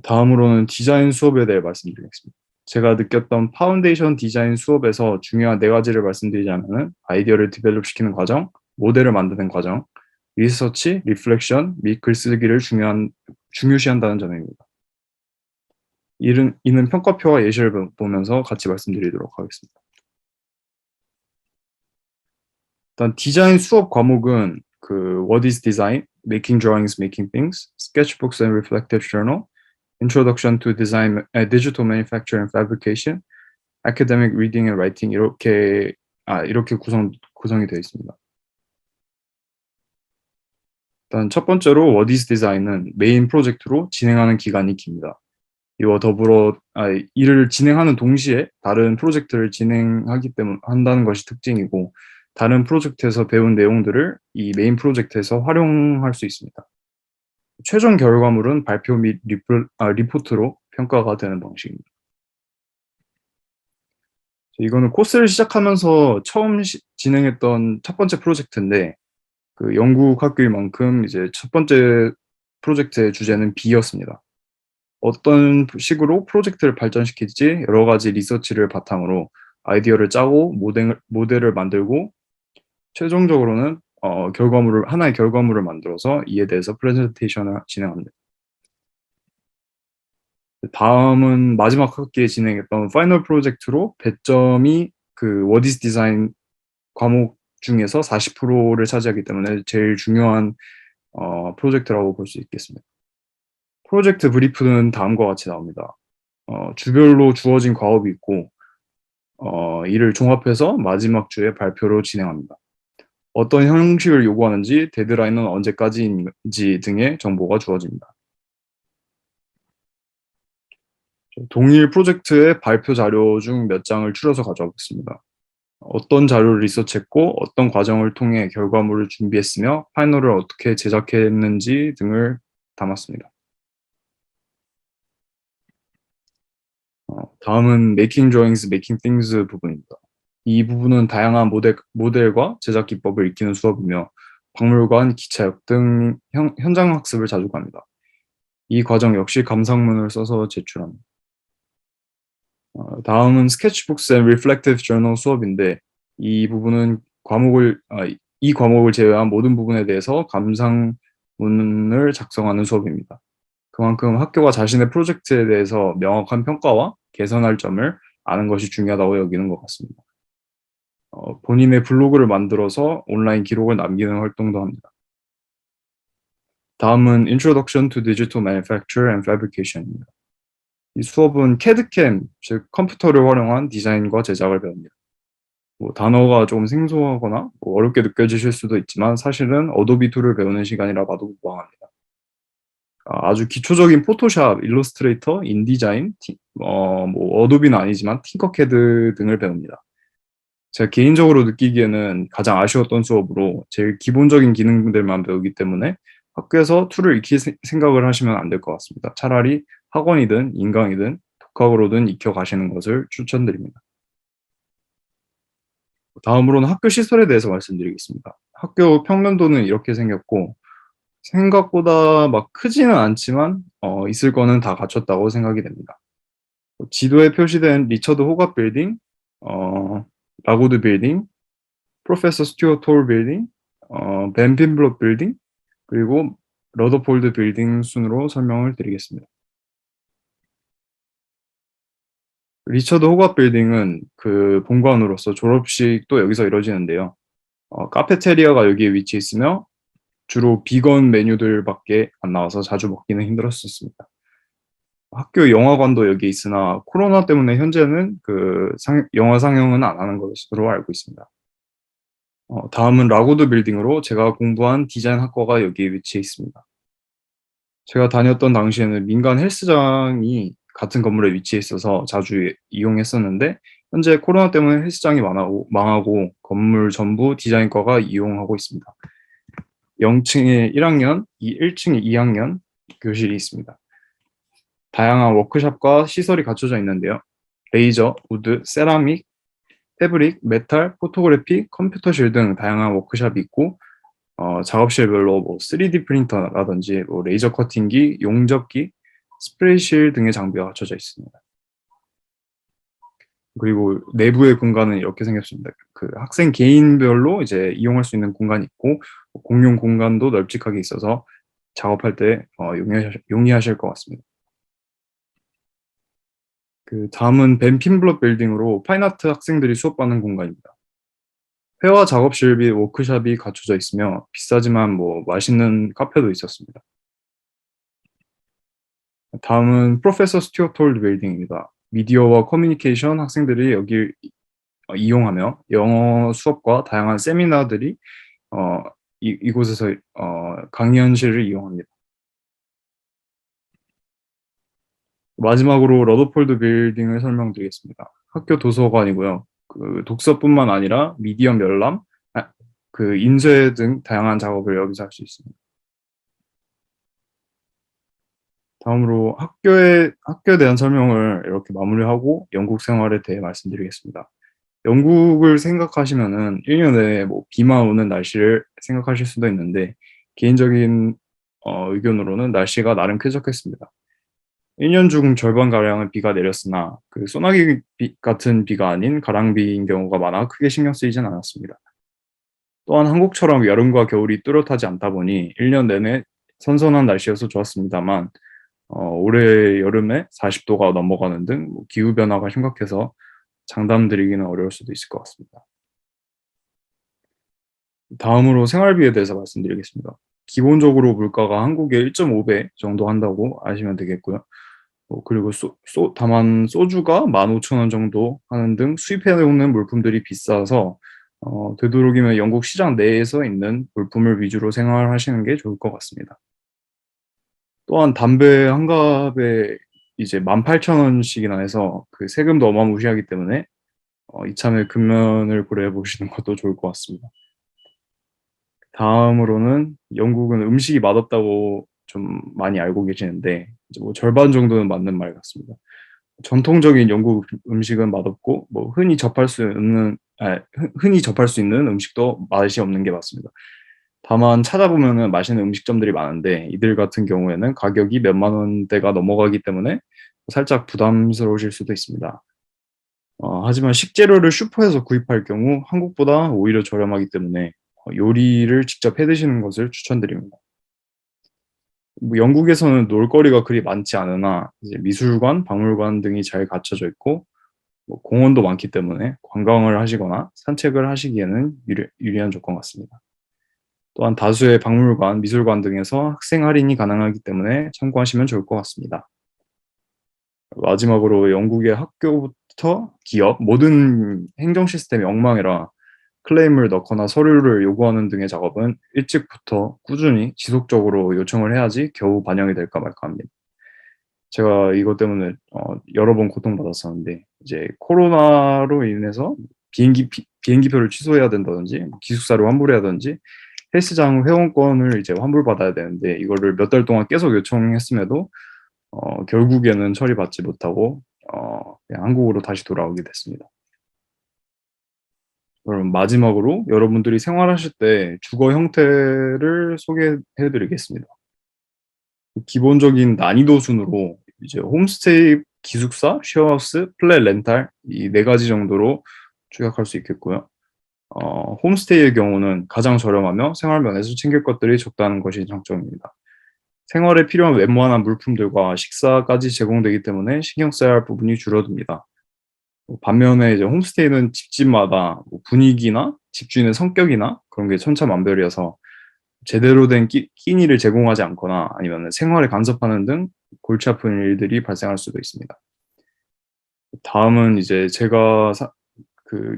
다음으로는 디자인 수업에 대해 말씀드리겠습니다. 제가 느꼈던 파운데이션 디자인 수업에서 중요한 네 가지를 말씀드리자면은 아이디어를 디벨롭 시키는 과정, 모델을 만드는 과정, 리서치, 리플렉션 및 글쓰기를 중요시한다는 점입니다. 이는 평가표와 예시를 보면서 같이 말씀드리도록 하겠습니다. 일단 디자인 수업 과목은 What is Design, Making Drawings, Making Things, Sketchbooks and Reflective Journal, Introduction to Design, Digital Manufacturing and Fabrication, Academic Reading and Writing 이렇게 구성이 되어 있습니다. 일단 첫 번째로 What is Design은 메인 프로젝트로 진행하는 기간이 깁니다. 이와 더불어 이를 진행하는 동시에 다른 프로젝트를 한다는 것이 특징이고 다른 프로젝트에서 배운 내용들을 이 메인 프로젝트에서 활용할 수 있습니다. 최종 결과물은 발표 및 리포트로 평가가 되는 방식입니다. 이거는 코스를 시작하면서 처음 진행했던 첫 번째 프로젝트인데 영국 학교인 만큼 이제 첫 번째 프로젝트의 주제는 B였습니다. 어떤 식으로 프로젝트를 발전시킬지 여러 가지 리서치를 바탕으로 아이디어를 짜고 모델을 만들고 최종적으로는 하나의 결과물을 만들어서 이에 대해서 프레젠테이션을 진행합니다. 다음은 마지막 학기에 진행했던 파이널 프로젝트로 배점이 What is Design 과목 중에서 40%를 차지하기 때문에 제일 중요한 프로젝트라고 볼 수 있겠습니다. 프로젝트 브리프는 다음과 같이 나옵니다. 주별로 주어진 과업이 있고 이를 종합해서 마지막 주에 발표로 진행합니다. 어떤 형식을 요구하는지, 데드라인은 언제까지인지 등의 정보가 주어집니다. 동일 프로젝트의 발표 자료 중 몇 장을 추려서 가져와 보겠습니다. 어떤 자료를 리서치했고 어떤 과정을 통해 결과물을 준비했으며 파이널을 어떻게 제작했는지 등을 담았습니다. 다음은 Making Drawings, Making Things 부분입니다. 이 부분은 다양한 모델과 제작 기법을 익히는 수업이며 박물관, 기차역 등 현장 학습을 자주 갑니다. 이 과정 역시 감상문을 써서 제출합니다. 다음은 Sketchbooks and Reflective Journal 수업인데 이 과목을 제외한 모든 부분에 대해서 감상문을 작성하는 수업입니다. 그만큼 학교가 자신의 프로젝트에 대해서 명확한 평가와 개선할 점을 아는 것이 중요하다고 여기는 것 같습니다. 본인의 블로그를 만들어서 온라인 기록을 남기는 활동도 합니다. 다음은 Introduction to Digital Manufacture and Fabrication입니다. 이 수업은 CAD/CAM, 즉 컴퓨터를 활용한 디자인과 제작을 배웁니다. 단어가 조금 생소하거나 어렵게 느껴지실 수도 있지만 사실은 어도비 툴을 배우는 시간이라 봐도 무방합니다. 아주 기초적인 포토샵, 일러스트레이터, 인디자인, 어도비는 아니지만 팅커캐드 등을 배웁니다. 제가 개인적으로 느끼기에는 가장 아쉬웠던 수업으로 제일 기본적인 기능들만 배우기 때문에 학교에서 툴을 익힐 생각을 하시면 안 될 것 같습니다. 차라리 학원이든 인강이든 독학으로든 익혀가시는 것을 추천드립니다. 다음으로는 학교 시설에 대해서 말씀드리겠습니다. 학교 평면도는 이렇게 생겼고 생각보다 막 크지는 않지만 있을 거는 다 갖췄다고 생각이 됩니다. 지도에 표시된 리처드 호갑 빌딩, 라고드 빌딩, 프로페서 스튜어트 홀 빌딩, 벤 핀블록 빌딩, 그리고 러더폴드 빌딩 순으로 설명을 드리겠습니다. 리처드 호갑 빌딩은 본관으로서 졸업식도 여기서 이루어지는데요. 카페테리아가 여기에 위치해 있으며 주로 비건 메뉴들밖에 안 나와서 자주 먹기는 힘들었었습니다. 학교 영화관도 여기 있으나 코로나 때문에 현재는 영화 상영은 안 하는 것으로 알고 있습니다. 다음은 라고드 빌딩으로 제가 공부한 디자인 학과가 여기에 위치해 있습니다. 제가 다녔던 당시에는 민간 헬스장이 같은 건물에 위치해 있어서 자주 이용했었는데 현재 코로나 때문에 헬스장이 망하고 건물 전부 디자인과가 이용하고 있습니다. 0층에 1학년, 1층에 2학년 교실이 있습니다. 다양한 워크숍과 시설이 갖춰져 있는데요. 레이저, 우드, 세라믹, 패브릭, 메탈, 포토그래피, 컴퓨터실 등 다양한 워크숍이 있고 작업실별로 3D 프린터라든지 레이저 커팅기, 용접기, 스프레이실 등의 장비가 갖춰져 있습니다. 그리고 내부의 공간은 이렇게 생겼습니다. 그 학생 개인별로 이제 이용할 수 있는 공간이 있고 공용 공간도 널찍하게 있어서 작업할 때 용이하실 것 같습니다. 그 다음은 벤 핀블럿 빌딩으로 파인아트 학생들이 수업받는 공간입니다. 회화 작업실 및 워크숍이 갖춰져 있으며 비싸지만 뭐 맛있는 카페도 있었습니다. 다음은 프로페서 스튜어트 홀드 빌딩입니다. 미디어와 커뮤니케이션 학생들이 여기 이용하며 영어 수업과 다양한 세미나들이 어, 이곳에서 강의현실을 이용합니다. 마지막으로 러더폴드 빌딩을 설명드리겠습니다. 학교 도서관이고요. 그 독서뿐만 아니라 미디어 열람, 그 인쇄 등 다양한 작업을 여기서 할 수 있습니다. 다음으로 학교에 대한 설명을 이렇게 마무리하고 영국 생활에 대해 말씀드리겠습니다. 영국을 생각하시면은 1년 내에 뭐 비만 오는 날씨를 생각하실 수도 있는데 개인적인 의견으로는 날씨가 나름 쾌적했습니다. 1년 중 절반가량은 비가 내렸으나 그 소나기 같은 비가 아닌 가랑비인 경우가 많아 크게 신경 쓰이진 않았습니다. 또한 한국처럼 여름과 겨울이 뚜렷하지 않다 보니 1년 내내 선선한 날씨여서 좋았습니다만 올해 여름에 40도가 넘어가는 등 기후변화가 심각해서 장담드리기는 어려울 수도 있을 것 같습니다. 다음으로 생활비에 대해서 말씀드리겠습니다. 기본적으로 물가가 한국의 1.5배 정도 한다고 아시면 되겠고요. 그리고 다만 소주가 15,000원 정도 하는 등 수입해오는 물품들이 비싸서 되도록이면 영국 시장 내에서 있는 물품을 위주로 생활하시는 게 좋을 것 같습니다. 또한 담배 한 갑에 이제 18,000원씩이나 해서 그 세금도 어마무시하기 때문에 이참에 금연을 고려해 보시는 것도 좋을 것 같습니다. 다음으로는 영국은 음식이 맛없다고 좀 많이 알고 계시는데 이제 뭐 절반 정도는 맞는 말 같습니다. 전통적인 영국 음식은 맛없고 뭐 흔히 접할 수 있는 음식도 맛이 없는 게 맞습니다. 다만 찾아보면은 맛있는 음식점들이 많은데 이들 같은 경우에는 가격이 몇만 원대가 넘어가기 때문에 살짝 부담스러우실 수도 있습니다. 하지만 식재료를 슈퍼에서 구입할 경우 한국보다 오히려 저렴하기 때문에 요리를 직접 해 드시는 것을 추천드립니다. 뭐 영국에서는 놀거리가 그리 많지 않으나 이제 미술관, 박물관 등이 잘 갖춰져 있고 뭐 공원도 많기 때문에 관광을 하시거나 산책을 하시기에는 유리한 조건 같습니다. 또한 다수의 박물관, 미술관 등에서 학생 할인이 가능하기 때문에 참고하시면 좋을 것 같습니다. 마지막으로 영국의 학교부터 기업, 모든 행정 시스템이 엉망이라 클레임을 넣거나 서류를 요구하는 등의 작업은 일찍부터 꾸준히 지속적으로 요청을 해야지 겨우 반영이 될까 말까 합니다. 제가 이것 때문에 여러 번 고통받았었는데 이제 코로나로 인해서 비행기표를 취소해야 된다든지 뭐 기숙사를 환불해야든지 헬스장 회원권을 이제 환불받아야 되는데 이거를 몇 달 동안 계속 요청했음에도 결국에는 처리받지 못하고 그냥 한국으로 다시 돌아오게 됐습니다. 그럼 마지막으로 여러분들이 생활하실 때 주거 형태를 소개해 드리겠습니다. 기본적인 난이도 순으로 이제 홈스테이, 기숙사, 쉐어하우스, 플랫 렌탈 이 네 가지 정도로 축약할 수 있겠고요. 홈스테이의 경우는 가장 저렴하며 생활 면에서 챙길 것들이 적다는 것이 장점입니다. 생활에 필요한 웬만한 물품들과 식사까지 제공되기 때문에 신경 써야 할 부분이 줄어듭니다. 반면에 이제 홈스테이는 집집마다 뭐 분위기나 집주인의 성격이나 그런 게 천차만별이어서 제대로 된 끼니를 제공하지 않거나 아니면 생활에 간섭하는 등 골치 아픈 일들이 발생할 수도 있습니다. 다음은 이제 제가 그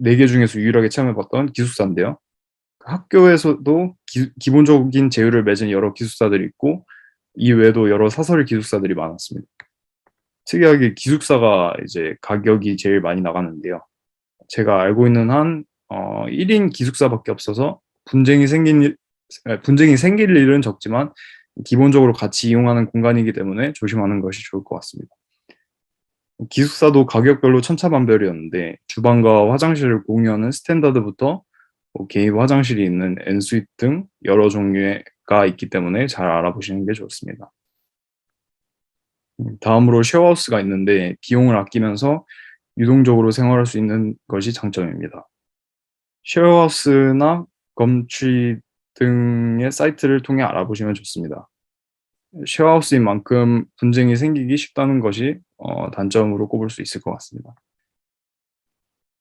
4개 중에서 유일하게 체험해 봤던 기숙사인데요. 학교에서도 기본적인 제휴를 맺은 여러 기숙사들이 있고 이외에도 여러 사설 기숙사들이 많았습니다. 특이하게 기숙사가 이제 가격이 제일 많이 나가는데요. 제가 알고 있는 한 1인 기숙사밖에 없어서 분쟁이 생길 일은 적지만 기본적으로 같이 이용하는 공간이기 때문에 조심하는 것이 좋을 것 같습니다. 기숙사도 가격별로 천차만별이었는데 주방과 화장실을 공유하는 스탠다드부터 뭐 개인 화장실이 있는 엔수ite 등 여러 종류가 있기 때문에 잘 알아보시는 게 좋습니다. 다음으로 쉐어하우스가 있는데 비용을 아끼면서 유동적으로 생활할 수 있는 것이 장점입니다. 쉐어하우스나 검트리 등의 사이트를 통해 알아보시면 좋습니다. 쉐어하우스인 만큼 분쟁이 생기기 쉽다는 것이 단점으로 꼽을 수 있을 것 같습니다.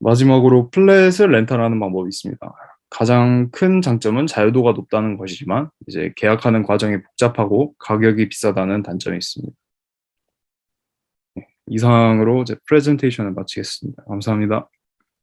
마지막으로 플랫을 렌탈하는 방법이 있습니다. 가장 큰 장점은 자유도가 높다는 것이지만 이제 계약하는 과정이 복잡하고 가격이 비싸다는 단점이 있습니다. 이상으로 제 프레젠테이션을 마치겠습니다. 감사합니다.